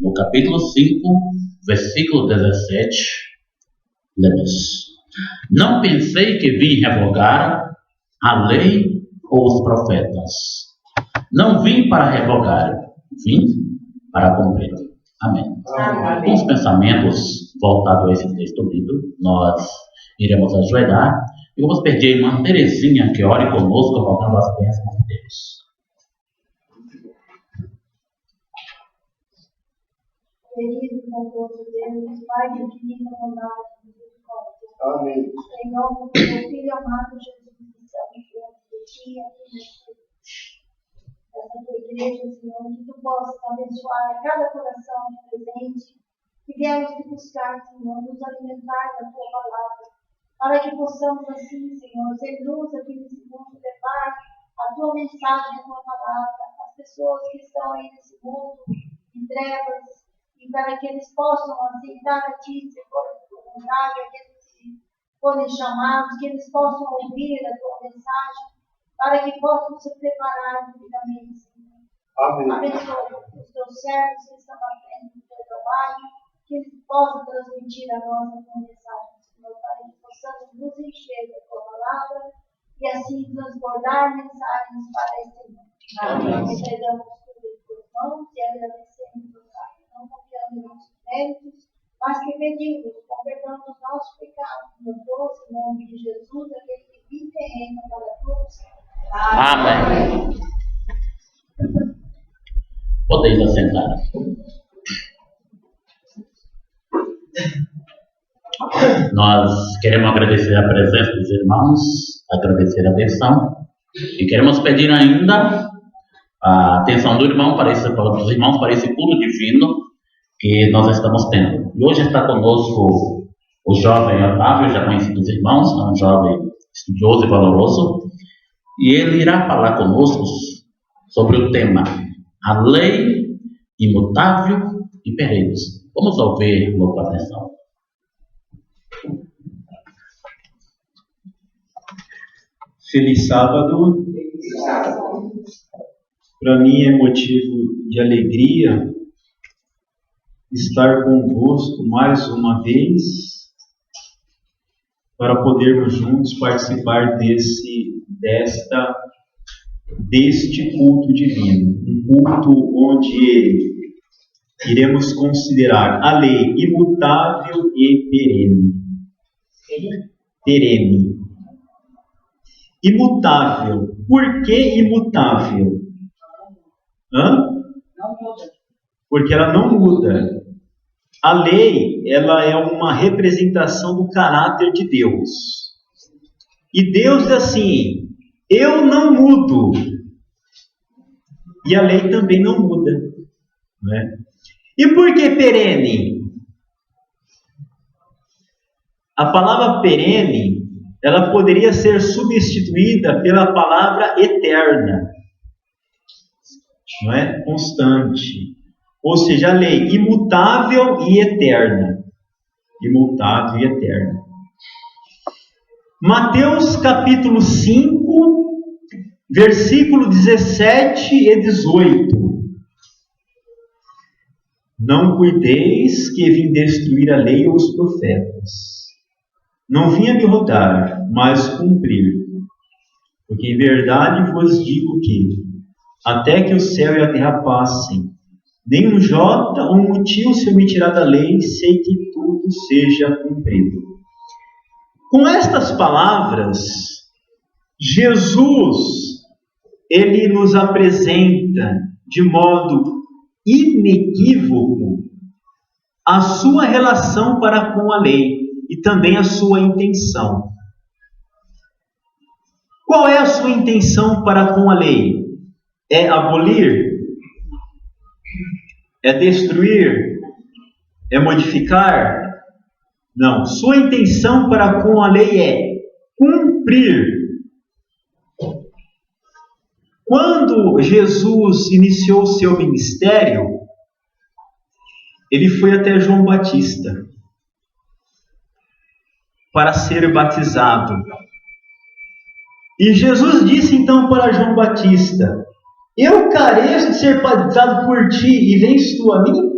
No capítulo 5, versículo 17, lemos: Não pensei que vim revogar a lei ou os profetas. Não vim para revogar, vim para cumprir. Amém. Com os pensamentos voltados a esse texto lido, nós iremos ajoelhar e vamos pedir a irmã Terezinha que ore conosco, rogando as bênçãos de Deus. Querido bondoso Deus, Pai de infinita bondade e misericórdia. Amém. Em nome do teu Filho amado Jesus, que estamos diante de ti, aqui nessa tua igreja, Senhor, que tu possas abençoar cada coração presente, que viemos te buscar, Senhor, nos alimentar da tua palavra, para que possamos assim, Senhor, ser luz aqui nesse mundo, levar a tua mensagem, a tua palavra, às pessoas que estão aí nesse mundo, em trevas, e para que eles possam aceitar a Ti, se for a tua vontade, aqueles que forem chamados, que eles possam ouvir a Tua mensagem, para que possam se preparar devidamente, Senhor. Amém. Abençoa os Teus servos que estão na frente do Teu trabalho, que eles possam transmitir a nós a Tua mensagem, Senhor, para que possamos nos encher da Tua palavra e assim transbordar mensagens para este mundo. Amém. Entregamos tudo em Tuas mãos e agradecemos, Pai. Não confiando em nossos méritos, mas que pedimos com perdão dos nossos pecados, no doce nome de Jesus, aquele que vive e reina para todos. Amém. Podeis assentar. Nós queremos agradecer a presença dos irmãos, agradecer a atenção e queremos pedir ainda a atenção do irmão dos irmãos para esse culto divino que nós estamos tendo. E hoje está conosco o jovem Otávio, já conhecido dos irmãos, é um jovem estudioso e valoroso, e ele irá falar conosco sobre o tema a lei imutável e perene. Vamos ouvir com atenção. Feliz sábado. Para mim é motivo de alegria estar convosco mais uma vez para podermos juntos participar deste culto divino, um culto onde iremos considerar a lei imutável e perene. Imutável. Por que imutável? Porque ela não muda. A lei, ela é uma representação do caráter de Deus. E Deus diz assim: eu não mudo. E a lei também não muda. Não é? E por que perene? A palavra perene, ela poderia ser substituída pela palavra eterna. Não é? Constante. Ou seja, a lei imutável e eterna. Imutável e eterna. Mateus capítulo 5, versículo 17 e 18. Não cuideis que vim destruir a lei ou os profetas. Não vim abirogar, mas cumprir. Porque em verdade vos digo que, até que o céu e a terra passem, nem um jota ou um tio se omitirá da lei, sei que tudo seja cumprido. Com estas palavras, Jesus, ele nos apresenta de modo inequívoco a sua relação para com a lei e também a sua intenção. Qual é a sua intenção para com a lei? É abolir? É destruir? É modificar? Não. Sua intenção para com a lei é cumprir. Quando Jesus iniciou seu ministério, ele foi até João Batista para ser batizado. E Jesus disse então para João Batista: eu careço de ser batizado por ti e vens tu a mim?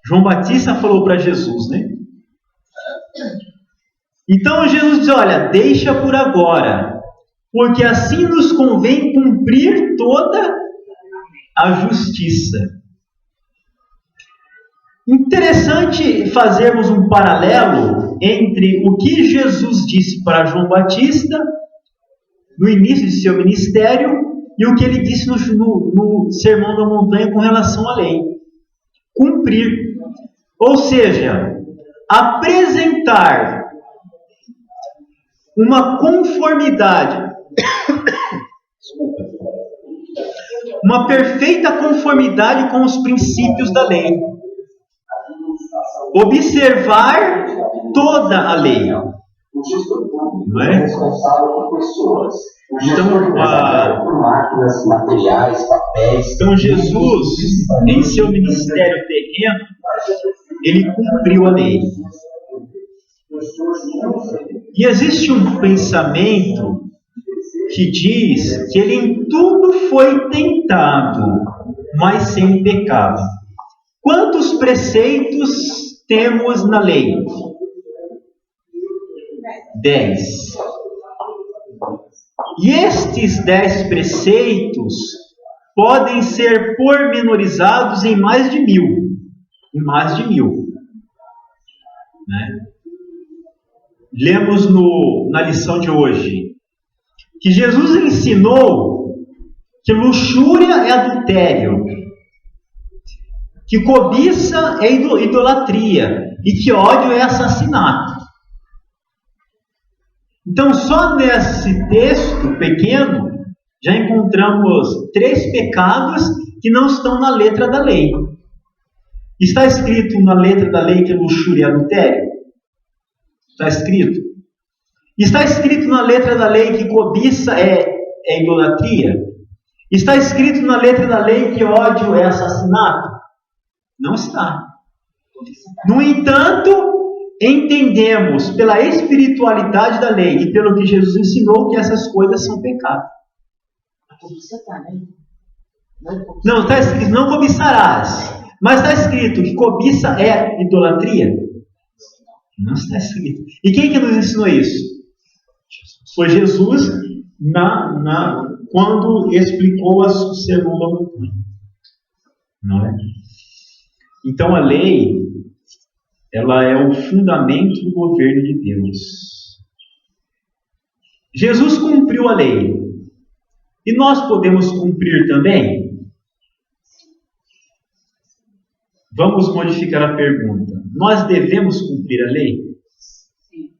João Batista falou para Jesus, né? Então Jesus diz, olha, deixa por agora, porque assim nos convém cumprir toda a justiça. Interessante fazermos um paralelo entre o que Jesus disse para João Batista no início de seu ministério e o que ele disse no Sermão da Montanha com relação à lei. Cumprir. Ou seja, apresentar uma conformidade, uma perfeita conformidade com os princípios da lei. Observar toda a lei. Não é? Responsável por pessoas. Então, por máquinas, materiais, papéis. Então Jesus, em seu ministério terreno, ele cumpriu a lei. E existe um pensamento que diz que ele em tudo foi tentado, mas sem pecado. Quantos preceitos temos na lei? 10. E estes 10 preceitos podem ser pormenorizados em mais de 1000. Em mais de 1000. Né? Lemos na lição de hoje que Jesus ensinou que luxúria é adultério, que cobiça é idolatria e que ódio é assassinato. Então, só nesse texto pequeno, já encontramos 3 pecados que não estão na letra da lei. Está escrito na letra da lei que luxúria é adultério? Está escrito. Está escrito na letra da lei que cobiça é idolatria? Está escrito na letra da lei que ódio é assassinato? Não está. No entanto, entendemos pela espiritualidade da lei e pelo que Jesus ensinou que essas coisas são pecado. Não, está escrito, não cobiçarás. Mas está escrito que cobiça é idolatria? Não está escrito. E quem que nos ensinou isso? Foi Jesus quando explicou o Sermão da Montanha. Não é? Então a lei, ela é o fundamento do governo de Deus. Jesus cumpriu a lei. E nós podemos cumprir também? Vamos modificar a pergunta. Nós devemos cumprir a lei? Sim.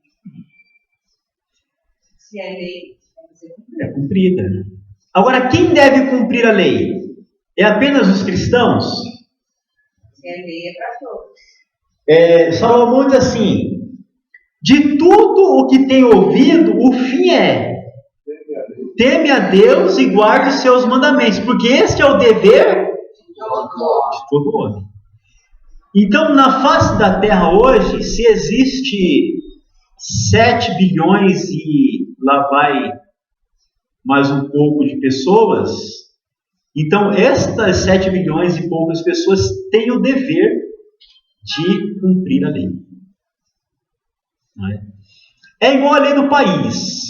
Se é lei, é cumprida. Agora, quem deve cumprir a lei? É apenas os cristãos? Se é lei, é para todos. Salomão diz assim: de tudo o que tem ouvido, o fim é: teme a Deus e guarde os seus mandamentos, porque este é o dever de todo homem. Então, na face da Terra hoje, se existe 7 bilhões e lá vai mais um pouco de pessoas, então estas 7 bilhões e poucas pessoas têm o dever de cumprir a lei. Não é? É igual a lei do país.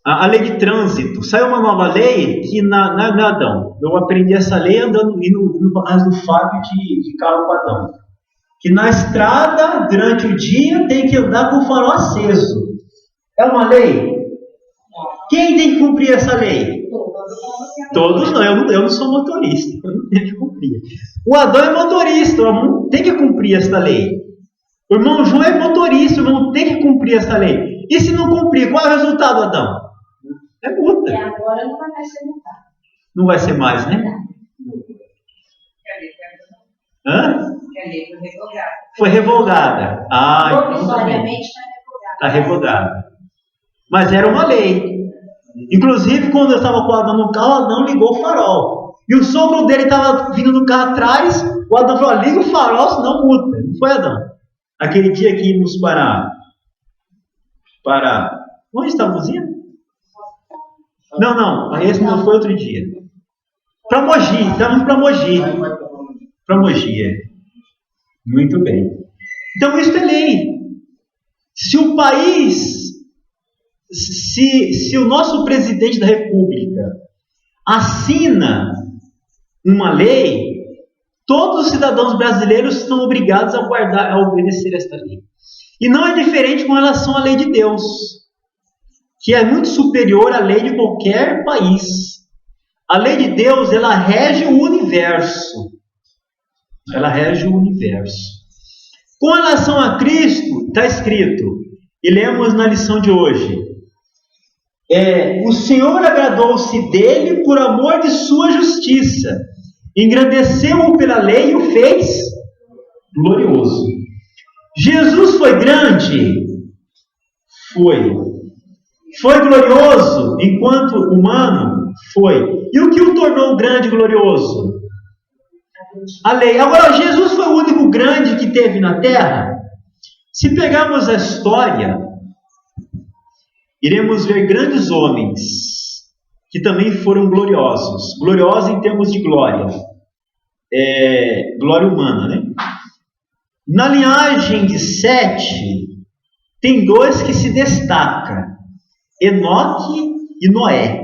A lei de trânsito. Saiu uma nova lei que Adão. Eu aprendi essa lei indo para casa do Fábio de carro com Adão. Que na estrada, durante o dia, tem que andar com o farol aceso. É uma lei? Quem tem que cumprir essa lei? Todos não. Eu não sou motorista. Eu não tenho que cumprir. O Adão é motorista. O irmão tem que cumprir essa lei. O irmão João é motorista. O irmão tem que cumprir essa lei. E se não cumprir, qual é o resultado, Adão? É multa. E agora não vai mais ser multado. Não vai ser mais, né? Hã? Que a lei foi revogada. Foi revogada. Então provisoriamente está revogada. Mas era uma lei. Inclusive, quando eu estava com o Adão no carro, o Adão ligou o farol. E o sogro dele estava vindo no carro atrás, o Adão falou: liga o farol, senão multa. Não foi, Adão? Aquele dia que íamos para... Onde estávamos indo? Não, esse não foi outro dia. Para Mogi, estávamos para Mogi. Para Mogi, Muito bem. Então isso é lei. Se o país, se o nosso presidente da República assina uma lei, todos os cidadãos brasileiros estão obrigados a obedecer esta lei. E não é diferente com relação à lei de Deus, que é muito superior à lei de qualquer país. A lei de Deus, ela rege o universo. Ela rege o universo. Com relação a Cristo, está escrito, e lemos na lição de hoje, o Senhor agradou-se dele por amor de sua justiça, engrandeceu-o pela lei e o fez glorioso. Jesus foi grande? Foi. Foi glorioso enquanto humano? Foi. E o que o tornou grande e glorioso? A lei. Agora, Jesus foi o único grande que teve na terra? Se pegarmos a história, iremos ver grandes homens que também foram gloriosos. Gloriosos em termos de glória. Glória humana, né? Na linhagem de Sete, tem dois que se destacam. Enoque e Noé.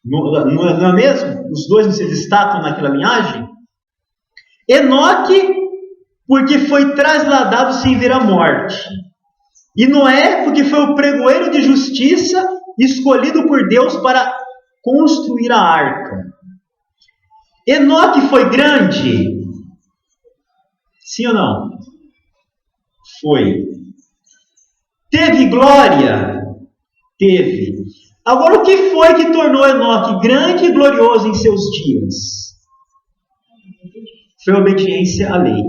Não é mesmo? Os dois não se destacam naquela linhagem? Enoque, porque foi trasladado sem ver a morte. E Noé, porque foi o pregoeiro de justiça escolhido por Deus para construir a arca. Enoque foi grande? Sim ou não? Foi. Teve glória? Teve. Agora, o que foi que tornou Enoque grande e glorioso em seus dias? Foi a obediência à lei.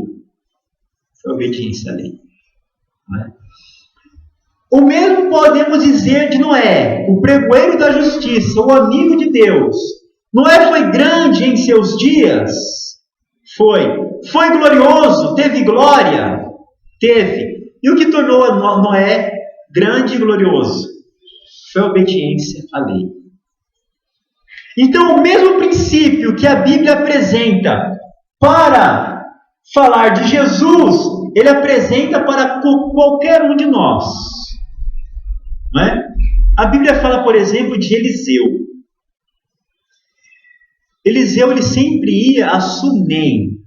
Foi a obediência à lei. Não é? O mesmo podemos dizer de Noé, o pregoeiro da justiça, o amigo de Deus. Noé foi grande em seus dias? Foi. Foi glorioso? Teve glória? Teve. E o que tornou Noé grande e glorioso? Foi a obediência à lei. Então, o mesmo princípio que a Bíblia apresenta para falar de Jesus, ele apresenta para qualquer um de nós. Não é? A Bíblia fala, por exemplo, de Eliseu. Eliseu, ele sempre ia a Sunem.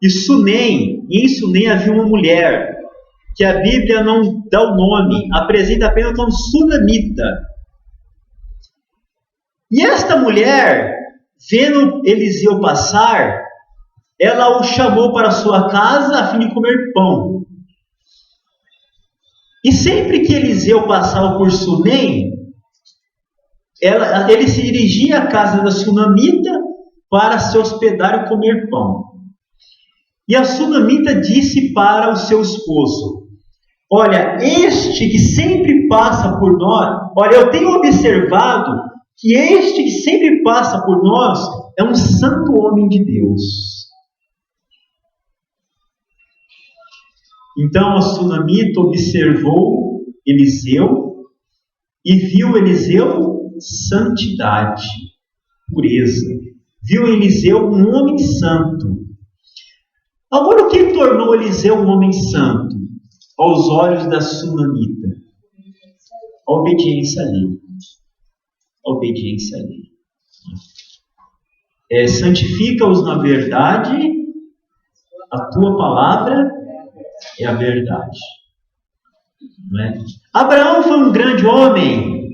E em Sunem havia uma mulher, que a Bíblia não dá o nome, apresenta apenas como sunamita. E esta mulher, vendo Eliseu passar, ela o chamou para sua casa a fim de comer pão. E sempre que Eliseu passava por Sunem, ele se dirigia à casa da sunamita para se hospedar e comer pão. E a sunamita disse para o seu esposo: olha, este que sempre passa por nós, olha, eu tenho observado que este que sempre passa por nós é um santo homem de Deus. Então a sunamita observou Eliseu e viu Eliseu santidade, pureza. Viu Eliseu um homem santo. Agora, o que tornou Eliseu um homem santo aos olhos da sunamita? A obediência à lei. A obediência à lei. Santifica-os na verdade, a tua palavra é a verdade. Não é? Abraão foi um grande homem,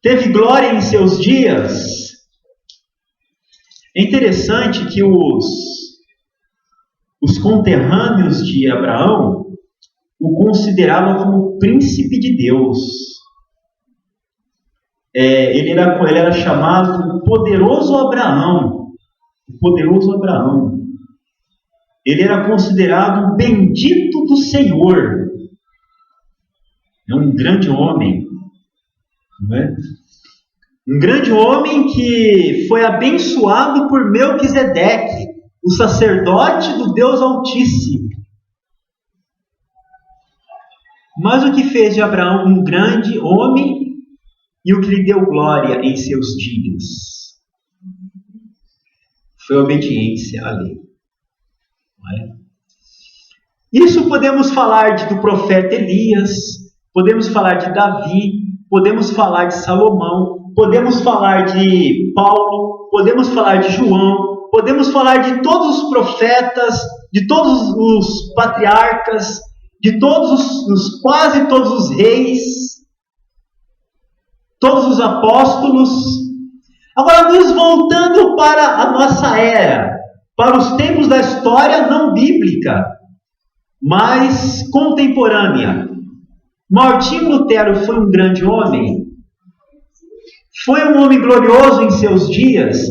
teve glória em seus dias. É interessante que os conterrâneos de Abraão o consideravam como príncipe de Deus. Ele era chamado o poderoso Abraão. O poderoso Abraão. Ele era considerado o bendito do Senhor. É um grande homem. Não é? Um grande homem que foi abençoado por Melquisedeque, o sacerdote do Deus Altíssimo. Mas o que fez de Abraão um grande homem e o que lhe deu glória em seus dias Foi a obediência à lei. Não é? Isso podemos falar do profeta Elias, podemos falar de Davi, podemos falar de Salomão, podemos falar de Paulo, podemos falar de João, podemos falar de todos os profetas, de todos os patriarcas, de quase todos os reis, todos os apóstolos. Agora, nos voltando para a nossa era, para os tempos da história não bíblica, mas contemporânea. Martinho Lutero foi um grande homem? Foi um homem glorioso em seus dias?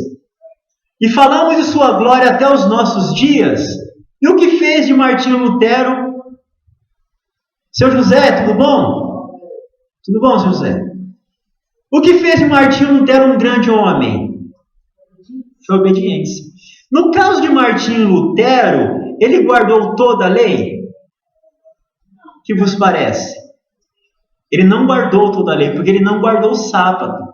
E falamos de sua glória até os nossos dias? E o que fez de Martinho Lutero? Seu José, tudo bom? Tudo bom, seu José? O que fez de Martinho Lutero um grande homem? Foi obediência. No caso de Martinho Lutero, ele guardou toda a lei? O que vos parece? Ele não guardou toda a lei, porque ele não guardou o sábado.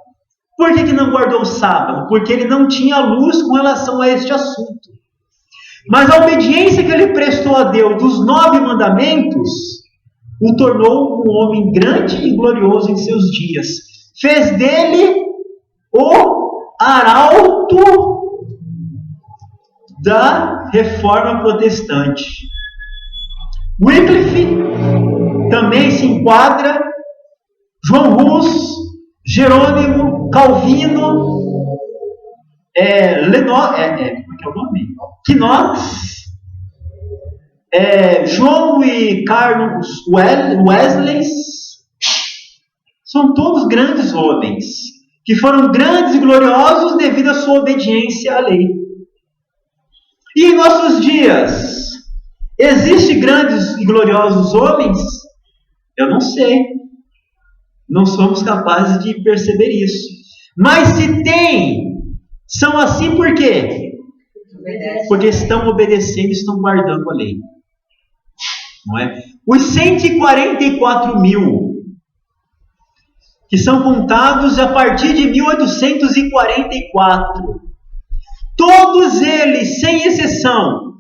Por que não guardou o sábado? Porque ele não tinha luz com relação a este assunto. Mas a obediência que ele prestou a Deus dos 9 mandamentos o tornou um homem grande e glorioso em seus dias. Fez dele o arauto da reforma protestante. Wycliffe também se enquadra, João Hus, Jerônimo, Calvino, como é que é o nome? Knox, João e Carlos Wesley, são todos grandes homens, que foram grandes e gloriosos devido à sua obediência à lei. E em nossos dias, existem grandes e gloriosos homens? Eu não sei. Não somos capazes de perceber isso. Mas se tem, são assim por quê? Porque estão obedecendo, estão guardando a lei. Não é? Os 144 mil, que são contados a partir de 1844, todos eles, sem exceção,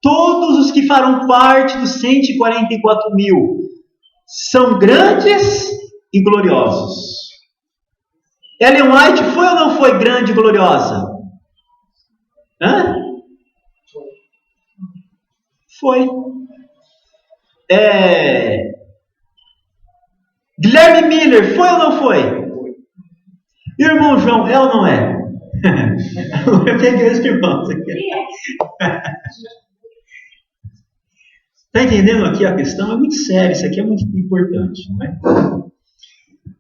todos os que farão parte dos 144 mil, são grandes e gloriosos. Ellen White foi ou não foi grande e gloriosa? Foi. Guilherme Miller foi ou não foi? Irmão João, é ou não é? Eu peguei os irmãos aqui. Está entendendo aqui a questão? É muito sério, isso aqui é muito importante, não é?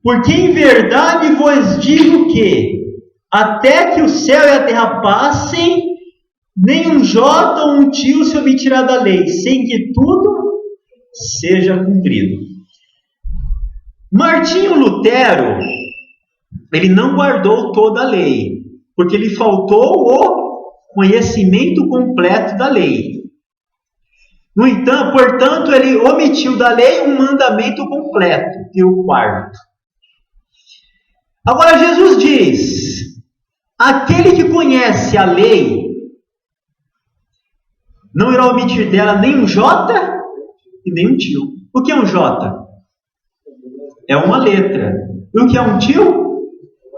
Porque em verdade vos digo que até que o céu e a terra passem, nem um jota ou um tio se omitirá da lei, sem que tudo seja cumprido. Martinho Lutero, ele não guardou toda a lei, porque lhe faltou o conhecimento completo da lei. No entanto, portanto, ele omitiu da lei um mandamento completo, que é o quarto. Agora Jesus diz: aquele que conhece a lei não irá omitir dela nem um jota e nem um tio. O que é um jota? É uma letra. E o que é um tio?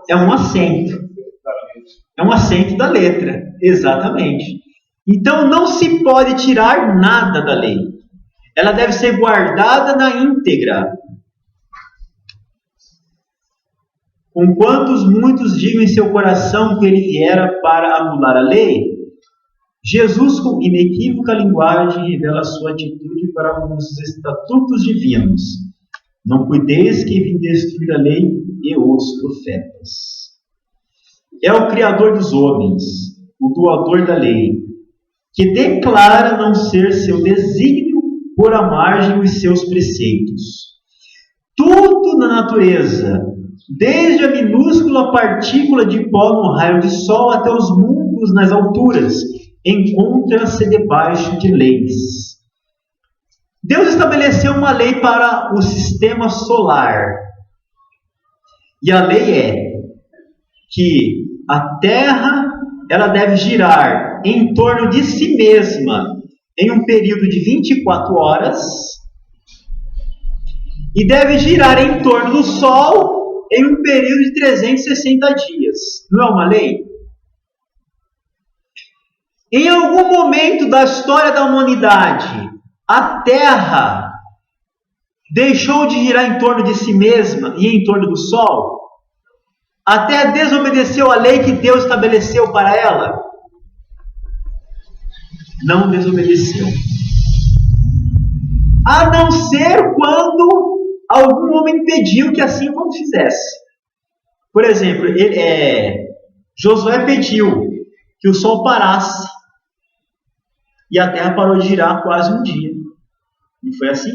É um acento. É um acento da letra. Exatamente. Então não se pode tirar nada da lei. Ela deve ser guardada na íntegra. Conquanto muitos digam em seu coração que ele viera para anular a lei, Jesus, com inequívoca linguagem, revela a sua atitude para os estatutos divinos. Não cuideis que vim destruir a lei e os profetas. É o Criador dos homens, o doador da lei, que declara não ser seu desígnio pôr à margem os seus preceitos. Tudo na natureza, desde a minúscula partícula de pó no raio de sol até os mundos nas alturas, encontra-se debaixo de leis. Deus estabeleceu uma lei para o sistema solar. E a lei é que a Terra ela deve girar em torno de si mesma em um período de 24 horas e deve girar em torno do Sol em um período de 360 dias. Não é uma lei? Em algum momento da história da humanidade, a Terra deixou de girar em torno de si mesma e em torno do Sol? A Terra desobedeceu a lei que Deus estabeleceu para ela? Não desobedeceu. A não ser quando algum homem pediu que assim como fizesse. Por exemplo, Josué pediu que o Sol parasse e a Terra parou de girar quase um dia. Não foi assim?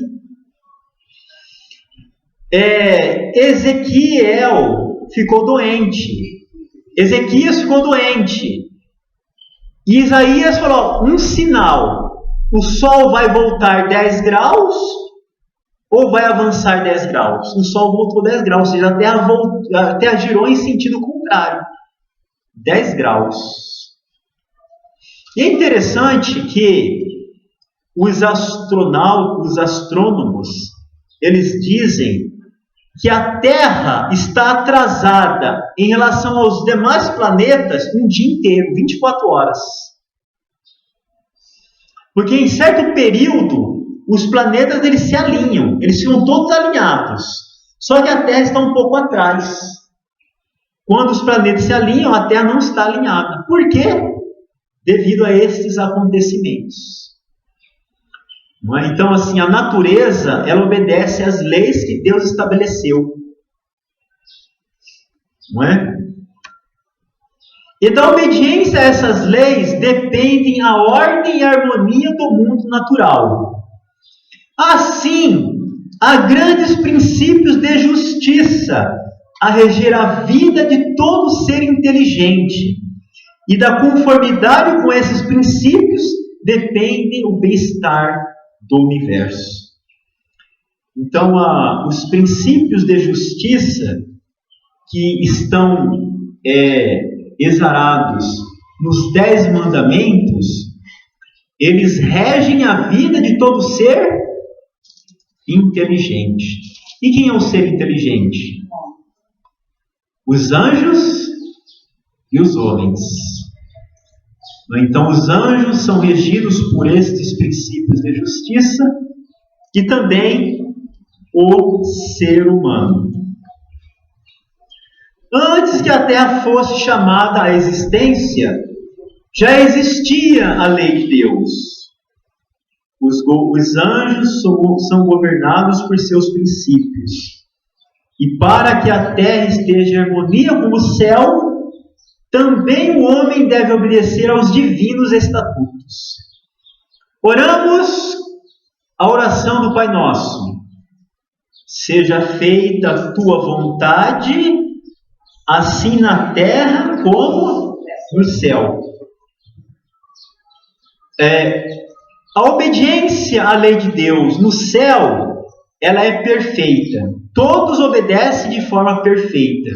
Ezequiel ficou doente. Ezequias ficou doente. E Isaías falou, um sinal. O Sol vai voltar 10 graus ou vai avançar 10 graus? O Sol voltou 10 graus, ou seja, a Terra girou em sentido contrário. 10 graus. E é interessante que os astrônomos, eles dizem que a Terra está atrasada em relação aos demais planetas um dia inteiro, 24 horas. Porque em certo período, os planetas eles se alinham, eles ficam todos alinhados. Só que a Terra está um pouco atrás. Quando os planetas se alinham, a Terra não está alinhada. Por quê? Devido a estes acontecimentos. Não é? Então, assim, a natureza, ela obedece às leis que Deus estabeleceu. Não é? E da obediência a essas leis dependem a ordem e a harmonia do mundo natural. Assim, há grandes princípios de justiça a reger a vida de todo ser inteligente. E da conformidade com esses princípios depende o bem-estar do universo. Então, os princípios de justiça que estão exarados nos 10 mandamentos, eles regem a vida de todo ser inteligente. E quem é o ser inteligente? Os anjos e os homens. Então, os anjos são regidos por estes princípios de justiça e também o ser humano. Antes que a Terra fosse chamada à existência, já existia a lei de Deus. Os anjos são governados por seus princípios. E para que a Terra esteja em harmonia com o céu, também o homem deve obedecer aos divinos estatutos. Oramos a oração do Pai Nosso. Seja feita a tua vontade, assim na terra como no céu. A obediência à lei de Deus no céu, ela é perfeita. Todos obedecem de forma perfeita.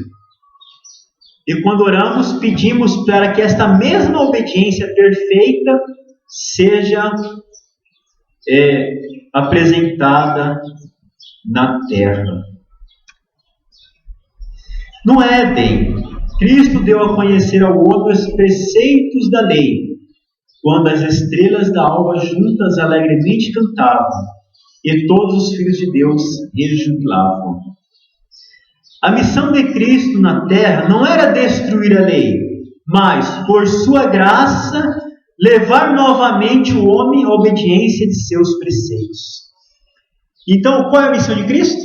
E quando oramos, pedimos para que esta mesma obediência perfeita seja apresentada na terra. No Éden, Cristo deu a conhecer ao homem os preceitos da lei, quando as estrelas da alva juntas alegremente cantavam, e todos os filhos de Deus rejubilavam. A missão de Cristo na terra não era destruir a lei, mas, por sua graça, levar novamente o homem à obediência de seus preceitos. Então, qual é a missão de Cristo?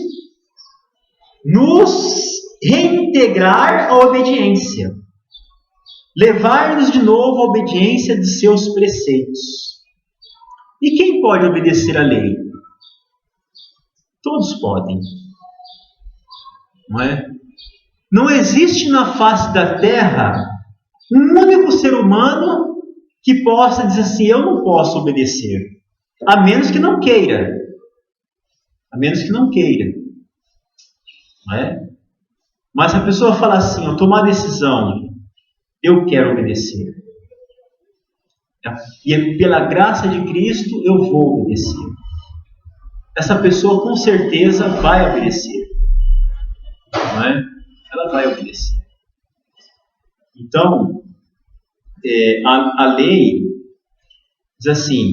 Nos reintegrar à obediência. Levar-nos de novo à obediência de seus preceitos. E quem pode obedecer à lei? Todos podem. Não é? Não existe na face da terra um único ser humano que possa dizer assim, eu não posso obedecer. A menos que não queira. A menos que não queira. Não é? Mas se a pessoa fala assim, eu tomo uma decisão, eu quero obedecer. E pela graça de Cristo eu vou obedecer. Essa pessoa com certeza vai obedecer. Não é? Ela vai obedecer. Então, a lei diz assim: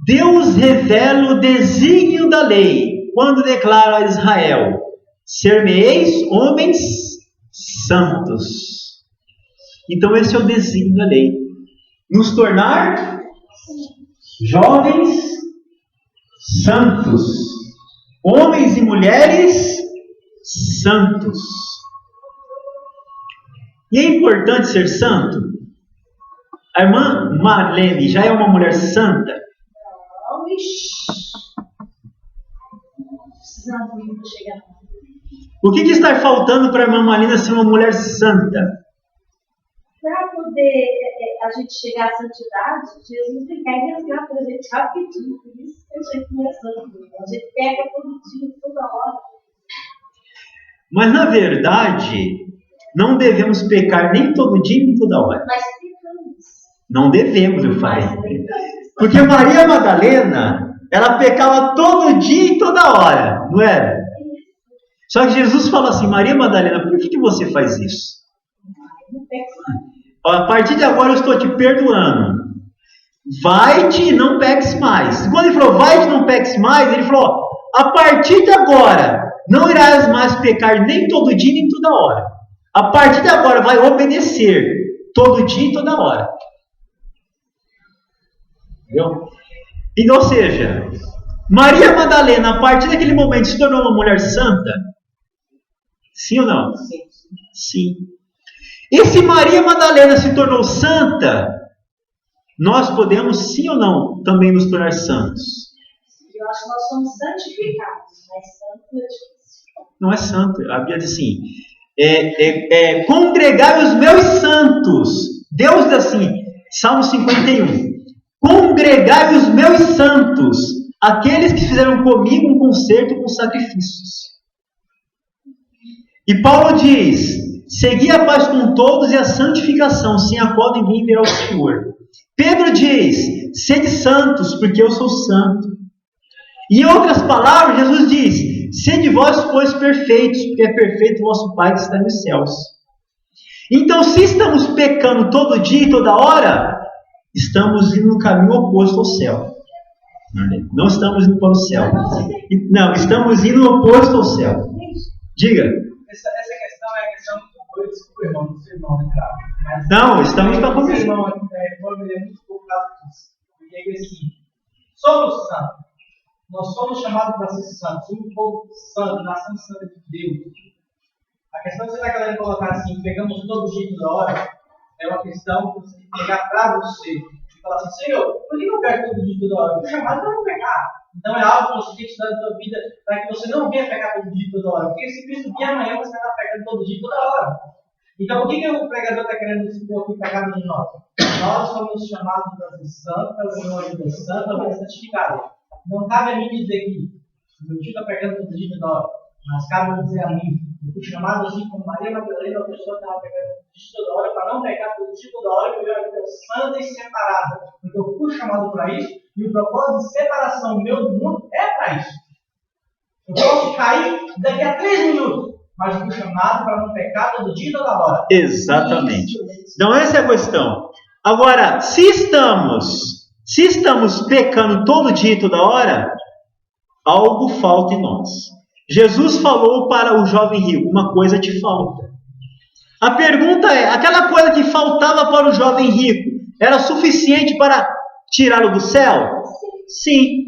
Deus revela o desígnio da lei quando declara a Israel: ser-me-eis homens santos. Então esse é o desígnio da lei: nos tornar jovens santos, homens e mulheres santos. E é importante ser santo? A irmã Marlene já é uma mulher santa? Não, precisamos muito chegar lá. O que está faltando para a irmã Marlene ser uma mulher santa? Para poder a gente chegar à santidade, Jesus tem que resgatar a gente rapidinho. Por isso que a gente não é santo. A gente pega todo dia, toda hora. Mas na verdade, não devemos pecar nem todo dia nem toda hora. Mas pecamos. Não devemos, eu falei. Mas pecamos. Porque Maria Madalena, ela pecava todo dia e toda hora, não era? Só que Jesus fala assim: Maria Madalena, por que você faz isso? Não peca. A partir de agora eu estou te perdoando. Vai-te e não peques mais. Quando ele falou vai-te e não peques mais, ele falou: a partir de agora não irás mais pecar nem todo dia nem toda hora. A partir de agora vai obedecer todo dia e toda hora. Entendeu? Então, ou seja, Maria Madalena, a partir daquele momento, se tornou uma mulher santa? Sim ou não? Sim. E se Maria Madalena se tornou santa, nós podemos, sim ou não, também nos tornar santos? Eu acho que nós somos santificados, mas santo é difícil. Não é santo. A Bíblia diz assim: congregai os meus santos. Deus diz assim, Salmo 51. Congregai os meus santos, aqueles que fizeram comigo um concerto com sacrifícios. E Paulo diz: segui a paz com todos e a santificação, sem a qual ninguém verá o Senhor. Pedro diz: sede santos, porque eu sou santo. E em outras palavras, Jesus diz: sede vós, pois, perfeitos, porque é perfeito o vosso Pai que está nos céus. Então, se estamos pecando todo dia e toda hora, estamos indo no caminho oposto ao céu. Não estamos indo para o céu. Não, estamos indo no oposto ao céu. Diga. Essa questão é a questão do desculpa, irmão, do seu irmão, mas não, estamos para começar. O seu irmão é muito pouco disso. Porque é assim, somos santos. Nós somos chamados para ser santos. Um povo santo, nação santa de Deus. A questão que você está querendo colocar assim, pegamos todo dia e toda hora, é uma questão que você tem que pegar para você. E falar assim: Senhor, por que eu pego todo dia e toda hora? Eu fui chamado para não pecar. Então é algo que você tem que estudar na sua vida para que você não venha pecar todo dia e toda hora. Porque se Cristo vier amanhã, você vai estar pegando todo dia e toda hora. Então por que o pregador está querendo expor aqui pecado de nós? Nós somos chamados para ser santos, para ser uma vida santa, para ser santificada. Não cabe a mim dizer que meu tio está pegando todo dia e toda hora. Mas cabe dizer a mim: eu fui chamado assim como Maria Madalena, uma pessoa que estava pegando todo dia e toda hora, para não pecar todo dia e toda hora, e viver uma vida santa e separada. Porque eu fui chamado para isso. E o propósito de separação meu do mundo é para isso. Eu posso cair daqui a 3 minutos, mas eu fui chamado para não pecar todo dia e toda hora. Exatamente. Então essa é a questão. Agora, se estamos pecando todo dia e toda hora, algo falta em nós. Jesus falou para o jovem rico: uma coisa te falta. A pergunta é: aquela coisa que faltava para o jovem rico era suficiente para tirá-lo do céu? Sim.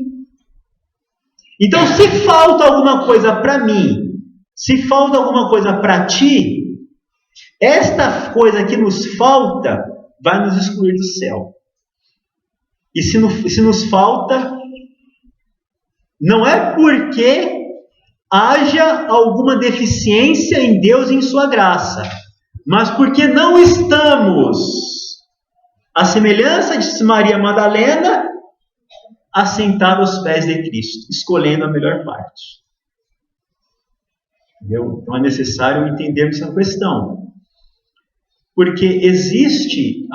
Então, se falta alguma coisa para mim, se falta alguma coisa para ti, esta coisa que nos falta vai nos excluir do céu. E se nos falta, não é porque haja alguma deficiência em Deus e em sua graça, mas porque não estamos, à semelhança de Maria Madalena, assentados aos pés de Cristo, escolhendo a melhor parte. Entendeu? Então é necessário entendermos essa questão. Porque existe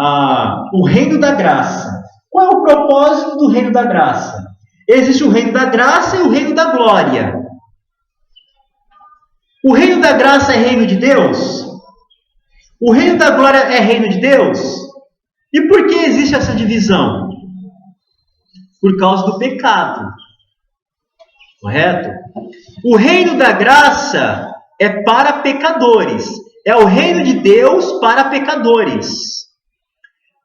o reino da graça. Qual é o propósito do reino da graça? Existe o reino da graça e o reino da glória. O reino da graça é reino de Deus? O reino da glória é reino de Deus? E por que existe essa divisão? Por causa do pecado. Correto? O reino da graça é para pecadores. É o reino de Deus para pecadores.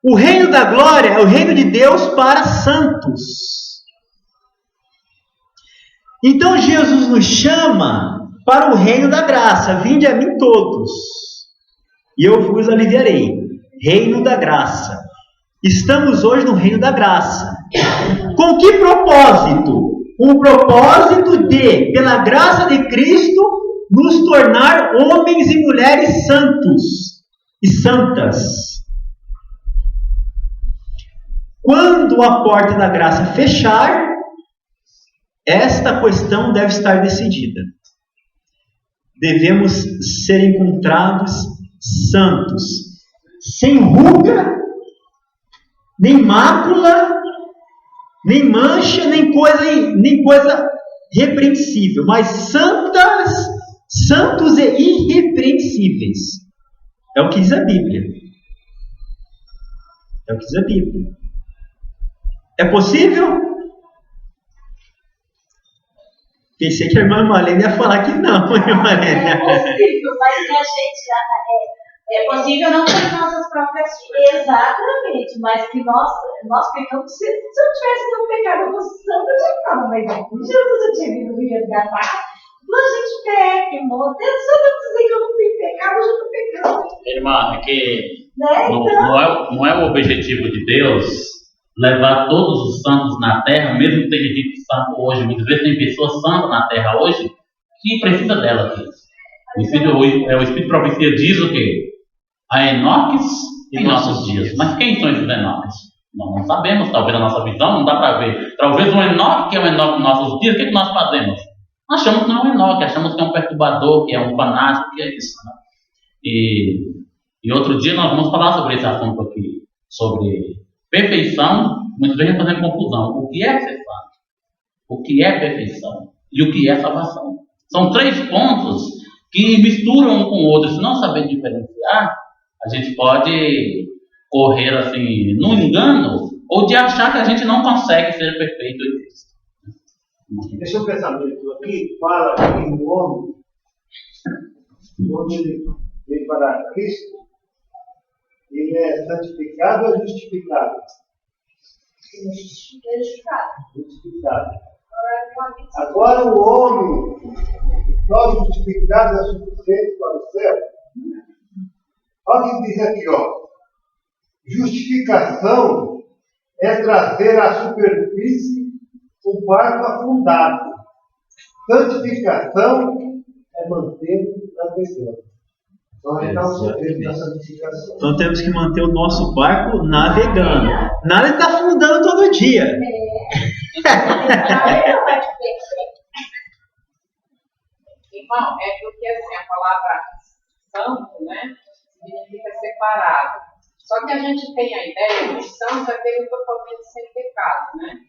O reino da glória é o reino de Deus para santos. Então Jesus nos chama para o reino da graça. Vinde a mim todos, e eu vos aliviarei. Reino da graça. Estamos hoje no reino da graça. Com que propósito? Um propósito de, pela graça de Cristo, nos tornar homens e mulheres santos e santas. Quando a porta da graça fechar, esta questão deve estar decidida. Devemos ser encontrados santos, sem ruga, nem mácula, nem mancha, nem coisa repreensível, mas santos e irrepreensíveis. É o que diz a Bíblia. É o que diz a Bíblia. É possível? Pensei que a irmã Marlene ia falar que não, irmã Marlene. É possível, mas que a gente é possível não ter nossas próprias vidas. Exatamente, mas que nós pecamos. Se eu tivesse nenhum pecado, eu fosse santa, eu já ficava, mas Jesus eu tinha vindo me resgatar. A gente peca, irmão. Até só de dizer que eu não tenho pecado, eu já estou pecando. Irmã, é que Né? não é o objetivo de Deus levar todos os santos na terra, mesmo que tenha gente santo hoje. Muitas vezes tem pessoas santas na terra hoje que precisa dela aqui. O Espírito de Profecia diz o quê? Há Enoques em nossos dias. Mas quem são esses Enoques? Nós não sabemos, talvez a nossa visão não dá para ver. Talvez um Enoque que é um Enoque nos nossos dias, o que nós fazemos? Nós achamos que não é um Enoque, achamos que é um perturbador, que é um fanático, que é isso. Né? E outro dia nós vamos falar sobre esse assunto aqui, sobre perfeição. Muitas vezes fazendo confusão. O que é ser santo? O que é perfeição? E o que é salvação? São 3 pontos que misturam um com o outro. Se não saber diferenciar, a gente pode correr assim, num engano, ou de achar que a gente não consegue ser perfeito em Cristo. Deixa eu pensar muito aqui, fala que o homem, quando ele vem para Cristo, ele é santificado ou justificado? Justificado. Agora o homem, nós justificados é suficiente para o céu. Olha o que diz aqui, ó. Justificação é trazer à superfície o barco afundado. Santificação é manter navegando. Então, é o segredo da santificação. Então temos que manter o nosso barco navegando. Nada está afundando todo dia. Irmão, é porque assim, a palavra santo, né, significa separado. Só que a gente tem a ideia de santo é aquele totalmente sem pecado, né?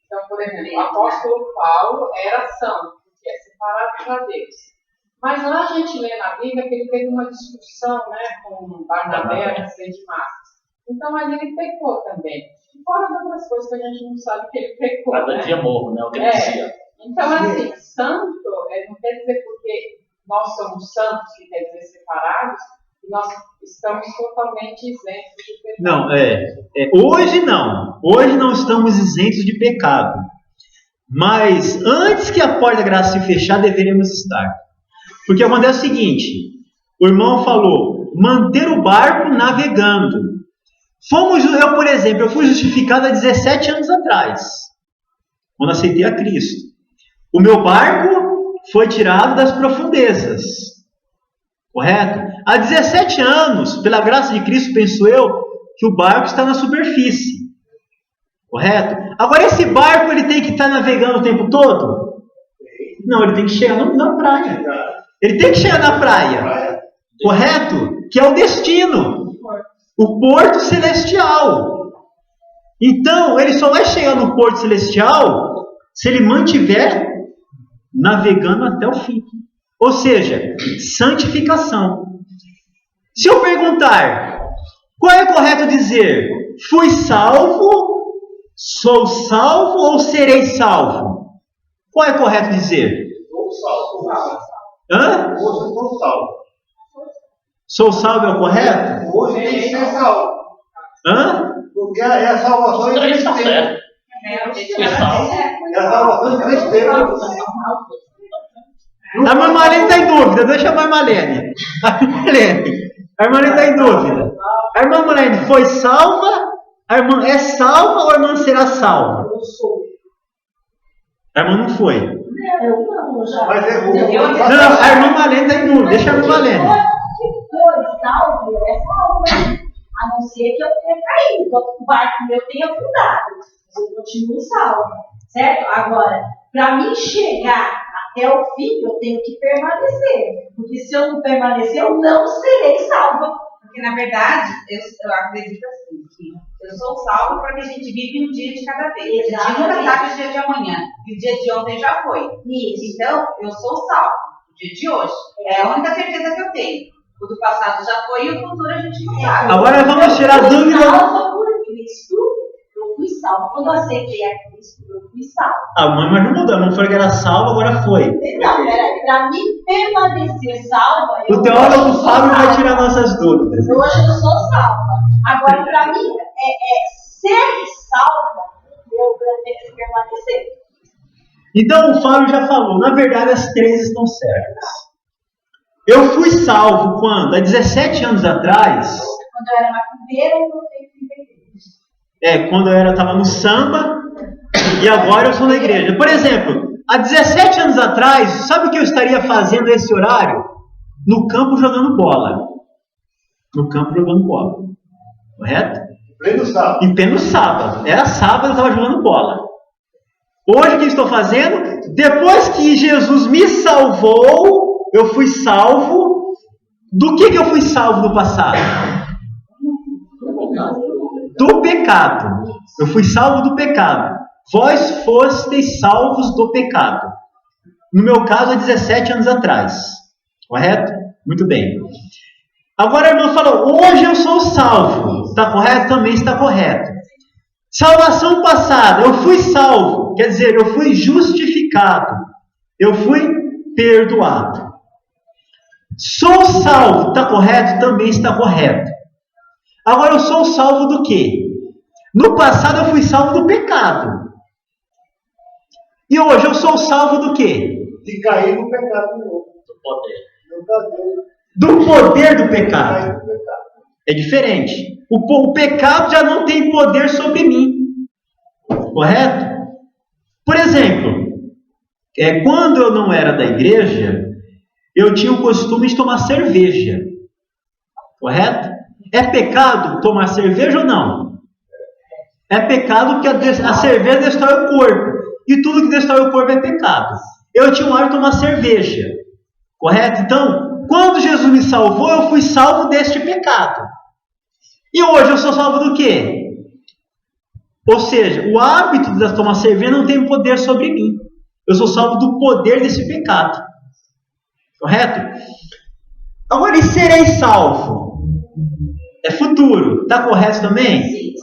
Então, por exemplo, o apóstolo Paulo era santo, porque é separado para Deus. Mas lá a gente lê na Bíblia que ele teve uma discussão, né, com Barnabé a respeito de Marcos. Então ali ele pecou também. E fora as outras coisas que a gente não sabe que ele pecou. Cada né? dia morro, né? O que dizia. Então, assim, santo não quer dizer porque nós somos santos, que quer dizer separados, e nós estamos totalmente isentos de pecado. Não, hoje não. Hoje não estamos isentos de pecado. Mas antes que a porta da graça se fechar, deveremos estar. Porque acontece o seguinte, o irmão falou, manter o barco navegando. Eu, por exemplo, eu fui justificado há 17 anos atrás, quando aceitei a Cristo. O meu barco foi tirado das profundezas, correto? Há 17 anos, pela graça de Cristo, penso eu, que o barco está na superfície, correto? Agora, esse barco ele tem que estar navegando o tempo todo? Não, ele tem que chegar na praia. Ele tem que chegar na praia, correto? Que é o destino. O porto celestial. Então, ele só vai chegar no porto celestial se ele mantiver navegando até o fim. Ou seja, santificação. Se eu perguntar, qual é correto dizer? Fui salvo, sou salvo ou serei salvo? Qual é correto dizer? Sou salvo. Hã? Hoje eu sou salvo. Sou salvo é o correto? Hoje tem que ser salvo. Hã? Porque é a salvação Os em três três estão tempos. certos. Foi salvo. É a salvação em três tempos. A irmã Marlene está em dúvida, deixa a irmã Marlene. A irmã Marlene está em dúvida. A irmã Marlene foi salva? A irmã é salva ou a irmã será salva? A irmã não foi. Mas é Não, a irmã Marlene está em dúvida, deixa a irmã Marlene. Foi salvo, é salvo. A não ser que eu tenha caído, o barco meu tenha afundado. Mas eu continuo salvo. Certo? Agora, para mim chegar até o fim, eu tenho que permanecer. Porque se eu não permanecer, eu não serei salva. Porque, na verdade, eu acredito assim, que eu sou salvo porque a gente vive um dia de cada vez. A gente nunca sabe o dia de amanhã. E o dia de ontem já foi. Isso. Então, eu sou salvo. O dia de hoje. É a única certeza que eu tenho. O do passado já foi e o futuro a gente não sabe. Agora vamos tirar a dúvida. Eu fui salva por Cristo. Eu fui salva. Quando eu aceitei a Cristo, eu fui salva. A mãe, mas não mudou, não foi que era salva, agora foi. Não, peraí. Para mim permanecer salva, O teólogo Fábio vai tirar nossas dúvidas. Hoje eu sou salva. Agora, para mim, ser salva, eu tenho que permanecer. Então o Fábio já falou, na verdade as três estão certas. Eu fui salvo quando? Há 17 anos atrás. Quando eu era macumbeira, eu voltei para a igreja. Quando eu estava no samba e agora eu sou na igreja. Por exemplo, há 17 anos atrás, sabe o que eu estaria fazendo nesse horário? No campo jogando bola. No campo jogando bola. Correto? pleno sábado. Em pleno sábado. Era sábado, eu estava jogando bola. Hoje o que estou fazendo? Depois que Jesus me salvou, eu fui salvo. Do que eu fui salvo no passado? Do pecado. Eu fui salvo do pecado. Vós fostes salvos do pecado. No meu caso, há 17 anos atrás. Correto? Muito bem. Agora a irmã falou, hoje eu sou salvo. Está correto? Também está correto. Salvação passada, eu fui salvo. Quer dizer, eu fui justificado. Eu fui perdoado. Sou salvo, está correto? Também está correto. Agora eu sou salvo do quê? No passado eu fui salvo do pecado. E hoje eu sou salvo do quê? De cair no pecado de novo. Do poder. Nunca Deus. Do poder do pecado. Cair no pecado. É diferente. O pecado já não tem poder sobre mim. Correto? Por exemplo, quando eu não era da igreja, eu tinha o costume de tomar cerveja. Correto? É pecado tomar cerveja ou não? É pecado porque a cerveja destrói o corpo. E tudo que destrói o corpo é pecado. Eu tinha o hábito de tomar cerveja. Correto? Então, quando Jesus me salvou, eu fui salvo deste pecado. E hoje eu sou salvo do quê? Ou seja, o hábito de tomar cerveja não tem poder sobre mim. Eu sou salvo do poder desse pecado. Correto? Agora, e serei salvo? É futuro. Está correto também? Sim.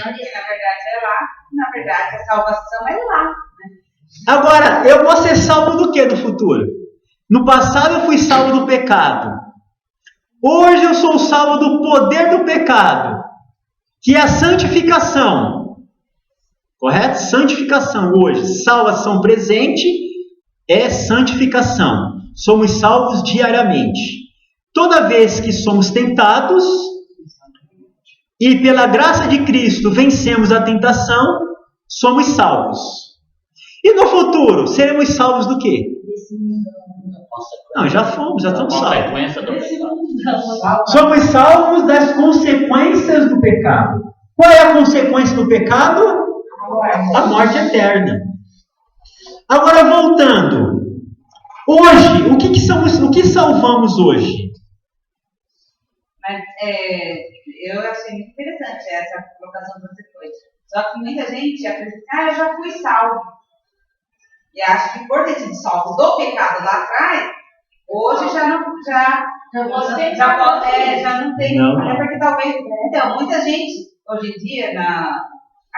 Na verdade é lá. Na verdade, a salvação é lá. Né? Agora, eu vou ser salvo do que no futuro? No passado eu fui salvo do pecado. Hoje eu sou salvo do poder do pecado, que é a santificação. Correto? Santificação hoje. Salvação presente é santificação. Somos salvos diariamente. Toda vez que somos tentados e pela graça de Cristo vencemos a tentação, somos salvos. E no futuro, seremos salvos do quê? Não, já fomos, já estamos salvos. Consequência do pecado. Somos salvos das consequências do pecado. Qual é a consequência do pecado? A morte eterna. Agora voltando. Hoje, o que salvamos hoje? Mas eu achei muito interessante essa colocação que você fez. Só que muita gente acredita, eu já fui salvo. E acho que por ter sido salvo do pecado lá atrás, hoje já não tem. Não. Até porque talvez. Então, muita gente hoje em dia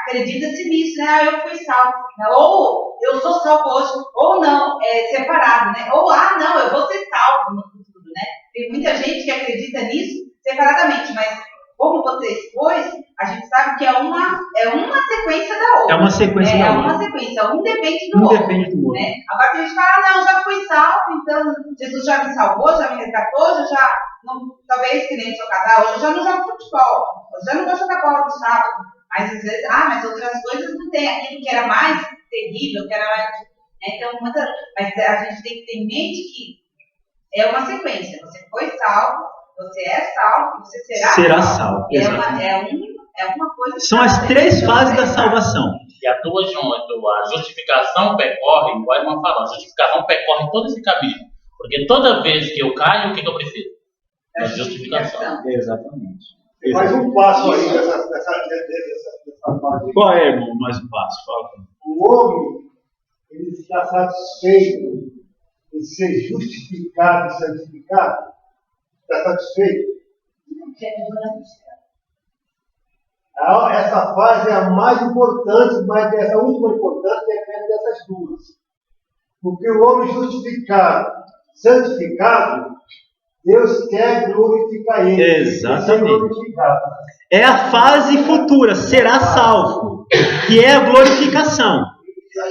acredita-se nisso, né? Eu fui salvo. Ou eu sou salvo hoje, ou não, separado, né? Ou não, eu vou ser salvo no futuro, né? Tem muita gente que acredita nisso separadamente, mas como você expôs, a gente sabe que é uma sequência da outra. É uma sequência da outra. É uma sequência, um depende do outro. Depende do outro. Né? Agora tem gente que fala, não, já fui salvo, então Jesus já me salvou, já me resgatou, talvez que nem no seu casal, hoje eu já não jogo futebol, hoje eu já não vou jogar bola no sábado. Mas às vezes, mas outras coisas não tem, aquilo que era mais terrível, que era mais. Né? Então, mas a gente tem que ter em mente que é uma sequência. Você foi salvo, você é salvo, você será salvo. É uma coisa. São as 3 fases da salvação. E a tua junto, a justificação percorre, igual a irmã falou, a justificação percorre todo esse caminho. Porque toda vez que eu caio, o que eu preciso? Da justificação. Exatamente. Mais um passo aí dessa fase. Qual é, irmão, mais um passo? O homem, ele está satisfeito em ser justificado e santificado? Está satisfeito? Essa fase é a mais importante, mas essa última importante depende dessas duas. Porque o homem justificado, santificado, Deus quer glorificar ele. Exatamente. É a fase futura, será salvo, que é a glorificação.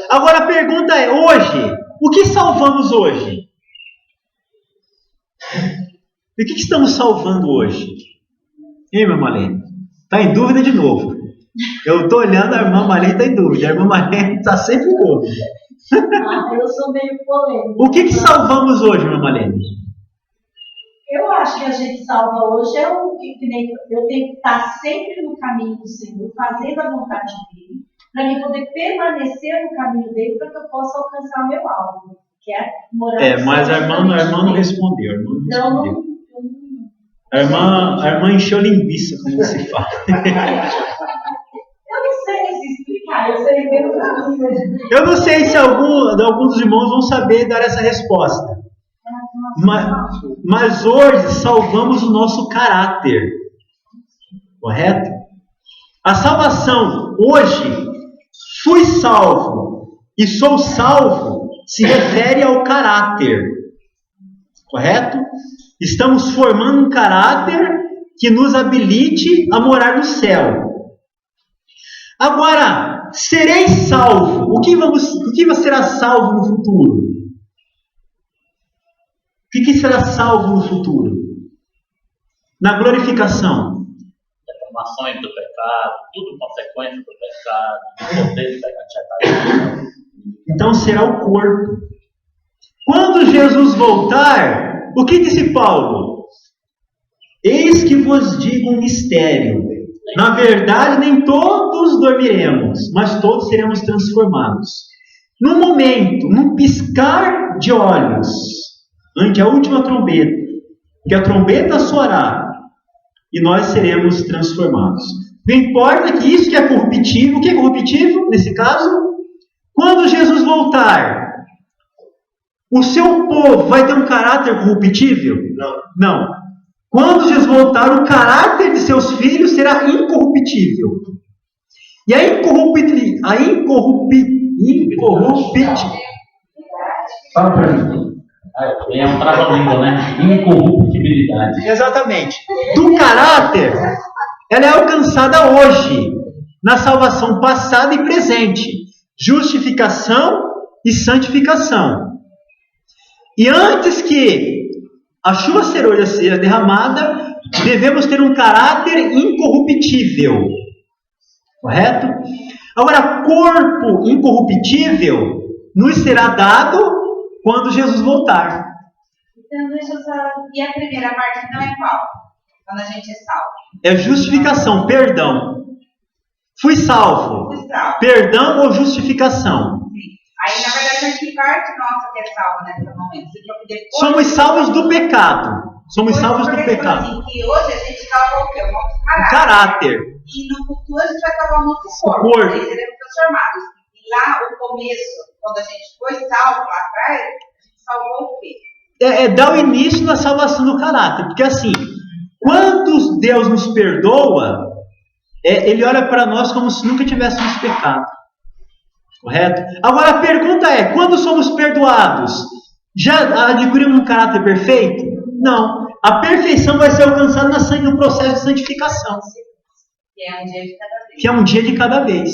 Agora a pergunta é, hoje, o que salvamos hoje? E o que estamos salvando hoje? Hein, irmã Marlene? Está em dúvida de novo. Eu estou olhando, a irmã Marlene está em dúvida. A irmã Marlene está sempre em dúvida. Eu sou meio polêmica. O que salvamos hoje, irmã Marlene? Eu acho que a gente salva hoje que nem eu tenho que estar sempre no caminho do Senhor, fazendo a vontade dele, para mim poder permanecer no caminho dele, para que eu possa alcançar o meu alvo, que é morar no mas céu. a irmã não respondeu. Então, a irmã encheu linguiça, como se fala. Eu não sei se explicar, eu sei pelo caminho. Eu não sei se alguns dos irmãos vão saber dar essa resposta. Mas hoje salvamos o nosso caráter. Correto? A salvação, hoje, fui salvo e sou salvo, se refere ao caráter. Correto? Estamos formando um caráter que nos habilite a morar no céu. Agora, serei salvo. O que será salvo no futuro? O que será salvo no futuro? Na glorificação. Deformações do pecado, tudo consequência do pecado, do poder do pecado. Então será o corpo. Quando Jesus voltar, o que disse Paulo? Eis que vos digo um mistério. Na verdade, nem todos dormiremos, mas todos seremos transformados. Num momento, num piscar de olhos, ante a última trombeta, que a trombeta soará, e nós seremos transformados. Não importa que isso que é corruptível, o que é corruptível nesse caso? Quando Jesus voltar, o seu povo vai ter um caráter corruptível? Não. Quando Jesus voltar, o caráter de seus filhos será incorruptível. E a Fala pra mim. É um trava-língua, né? Incorruptibilidade. Exatamente. Do caráter, ela é alcançada hoje, na salvação passada e presente. Justificação e santificação. E antes que a chuva serolha seja derramada, devemos ter um caráter incorruptível. Correto? Agora, corpo incorruptível nos será dado quando Jesus voltar. Então, e a primeira parte então é qual? Quando a gente é salvo. É justificação, perdão. Fui salvo. Perdão ou justificação? Sim. Aí, na verdade, que parte nossa que é salva nesse momento? Somos salvos do pecado. Somos salvos do Porque ele falou pecado. assim, que hoje a gente salva o quê? O nosso O caráter. caráter. E no futuro a gente vai salvar o nosso corpo. corpo. Aí seremos transformados. E lá, o começo, quando a gente foi salvo lá atrás, a gente salvou o quê? Dá o início da salvação do caráter. Porque assim, quando Deus nos perdoa, Ele olha para nós como se nunca tivéssemos pecado. Correto? Agora a pergunta é, quando somos perdoados, já adquirimos um caráter perfeito? Não. A perfeição vai ser alcançada no processo de santificação. Que é um dia de cada vez. Que é um dia de cada vez.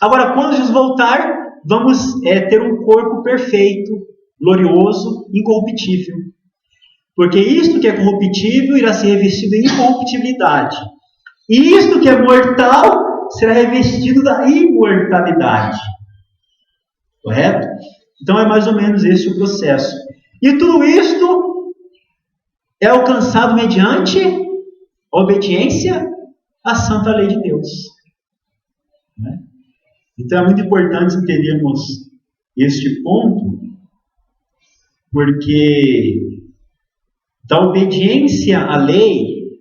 Agora, quando Jesus voltar, vamos ter um corpo perfeito, glorioso, incorruptível. Porque isto que é corruptível irá ser revestido em incorruptibilidade. E isto que é mortal será revestido da imortalidade. Correto? Então é mais ou menos esse o processo. E tudo isto é alcançado mediante obediência à santa lei de Deus. Então é muito importante entendermos este ponto, porque da obediência à lei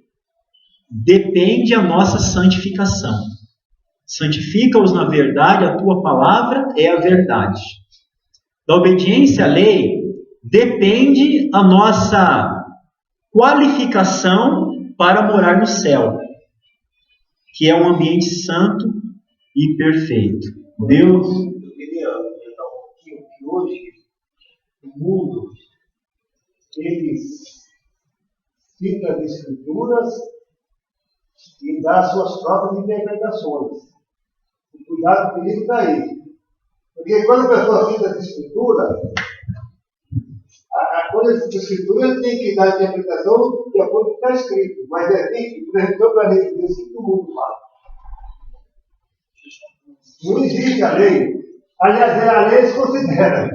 depende a nossa santificação. Santifica-os na verdade, a tua palavra é a verdade. Da obediência à lei depende a nossa qualificação para morar no céu, que é um ambiente santo e perfeito. Deus. Eu queria comentar um pouquinho que hoje o mundo eles cita as escrituras e dá suas próprias interpretações. O cuidado perigo está aí. Porque quando a pessoa cita as escrituras, quando a escritura tem que dar a interpretação de acordo com o que está escrito. Mas é assim, por exemplo, para a lei de Deus, que o mundo fala. Não existe a lei. Aliás, a lei se considera.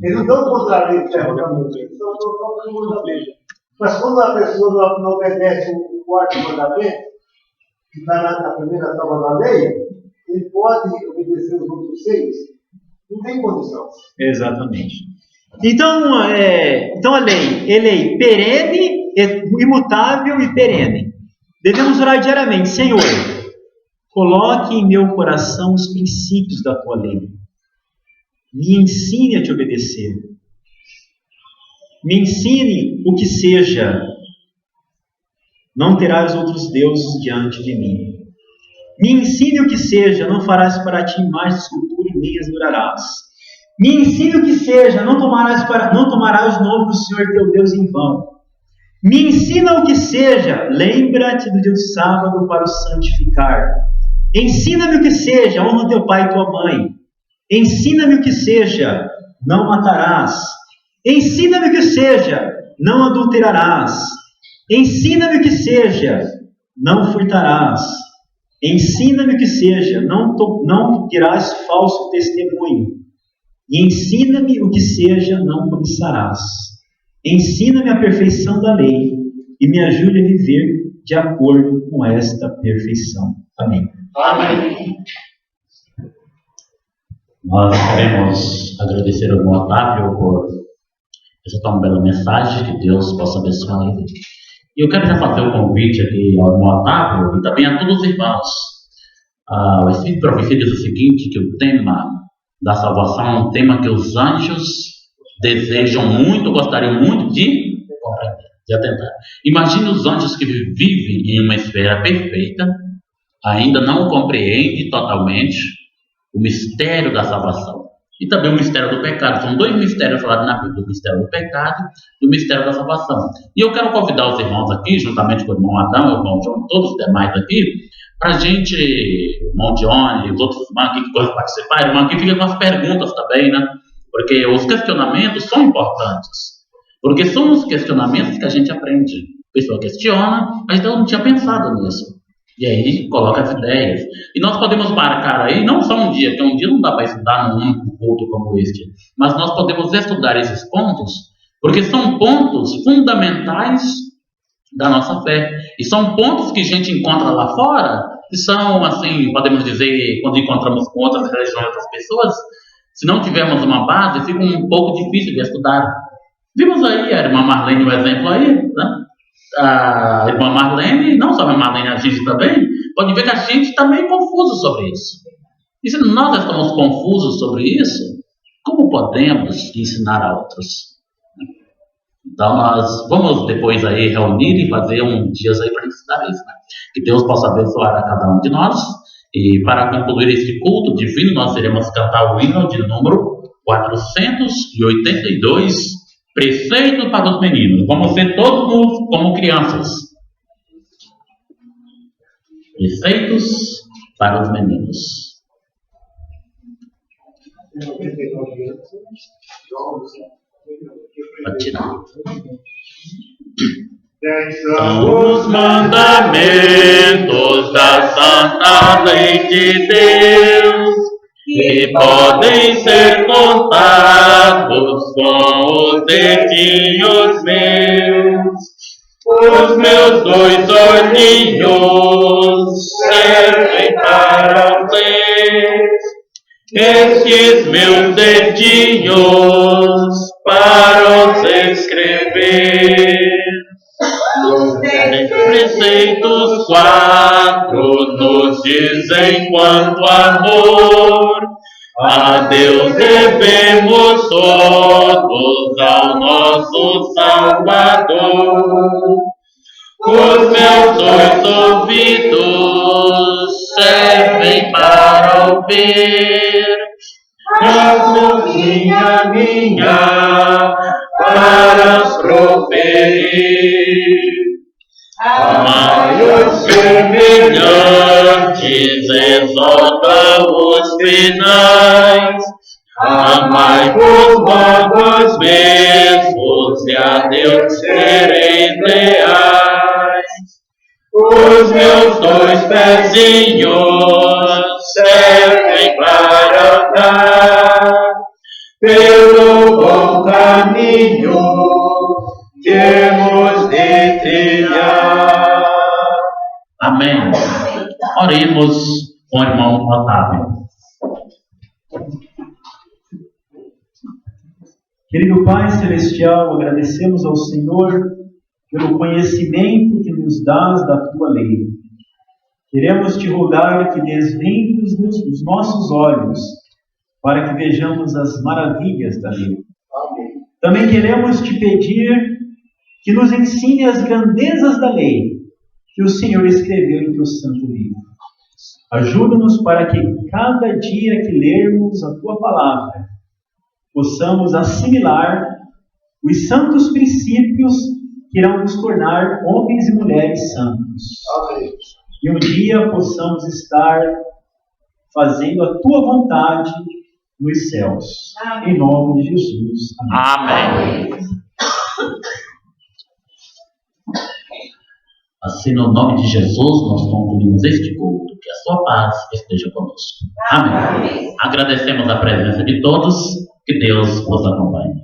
Eles não estão contra a lei, eles estão contra a lei. Mas quando a pessoa não obedece o quarto mandamento, que está na primeira tábua da lei, ele pode obedecer os outros 6. Não tem condição. Exatamente. Então a lei é lei perene, imutável e perene. Devemos orar diariamente: Senhor, coloque em meu coração os princípios da tua lei. Me ensine a te obedecer. Me ensine o que seja: não terás outros deuses diante de mim. Me ensine o que seja: não farás para ti imagem de escultura e nem as adorarás. Me ensine o que seja: não tomarás o nome do Senhor teu Deus em vão. Me ensina o que seja: lembra-te do dia do sábado para o santificar. Ensina-me o que seja: honra teu pai e tua mãe. Ensina-me o que seja: não matarás. Ensina-me o que seja: não adulterarás. Ensina-me o que seja: não furtarás. Ensina-me o que seja: não dirás falso testemunho. E ensina-me o que seja: não cobiçarás. Ensina-me a perfeição da lei e me ajude a viver de acordo com esta perfeição. Amém. Amém. Nós queremos agradecer ao irmão Otávio por essa tão bela mensagem, que Deus possa abençoar ele. E eu quero já fazer um convite aqui ao irmão Otávio e também a todos os irmãos. O Espírito de Profecia diz o seguinte, que o tema da salvação é um tema que os anjos desejam muito, gostariam muito de compreender, de atentar. Imagine os anjos que vivem em uma esfera perfeita, ainda não compreendem totalmente o mistério da salvação e também o mistério do pecado. São dois mistérios falados na Bíblia: o mistério do pecado e o mistério da salvação. E eu quero convidar os irmãos aqui, juntamente com o irmão Adão, o irmão João, todos os demais aqui, para a gente, o irmão Johnny e os outros irmãos aqui que gostam de participar, o irmão aqui fica com as perguntas também, né? Porque os questionamentos são importantes. Porque são os questionamentos que a gente aprende. A pessoa questiona, mas então eu não tinha pensado nisso. E aí coloca as ideias. E nós podemos marcar aí, não só um dia, porque um dia não dá para estudar num único culto como este, mas nós podemos estudar esses pontos, porque são pontos fundamentais da nossa fé. E são pontos que a gente encontra lá fora, que são, assim, podemos dizer, quando encontramos com outras religiões, outras pessoas, se não tivermos uma base, fica um pouco difícil de estudar. Vimos aí, a irmã Marlene, um exemplo aí, né? a irmã Marlene, não só a irmã Marlene, a gente também, pode ver que a gente está meio confuso sobre isso. E se nós estamos confusos sobre isso, como podemos ensinar a outros? Então nós vamos depois aí reunir e fazer dias aí para ensinar isso, né? Que Deus possa abençoar a cada um de nós. E para concluir este culto divino, nós iremos cantar o hino de número 482, Preceito para os Meninos. Vamos ser todos como crianças. Preceitos para os meninos. Pode tirar. São os mandamentos da santa lei de Deus, que podem ser contados com os dedinhos meus. Os meus 2 olhinhos servem para ler, estes meus dedinhos para os escrever. Os preceitos 4 nos dizem quanto amor a Deus devemos todos ao nosso Salvador. Os meus 2 ouvidos servem para ouvir, as mãozinhas minhas para proferir. Amai os semelhantes, exalta os finais, amai os bons mesmos e a Deus sereis leais. Os meus 2 pezinhos servem para andar pelo bom caminho que hemos de trilhar. Amém. Oremos com o irmão Otávio. Querido Pai Celestial, agradecemos ao Senhor pelo conhecimento que nos dás da Tua lei. Queremos Te rogar que desvendes os nossos olhos para que vejamos as maravilhas da lei. Amém. Também queremos Te pedir que nos ensine as grandezas da lei que o Senhor escreveu em Teu santo livro. Ajuda-nos para que cada dia que lermos a Tua palavra possamos assimilar os santos princípios que irão nos tornar homens e mulheres santos. Amém. E um dia possamos estar fazendo a Tua vontade nos céus. Em nome de Jesus. Amém. Assim, no nome de Jesus, nós concluímos este culto. Que a sua paz esteja conosco. Amém. Agradecemos a presença de todos. Que Deus nos acompanhe.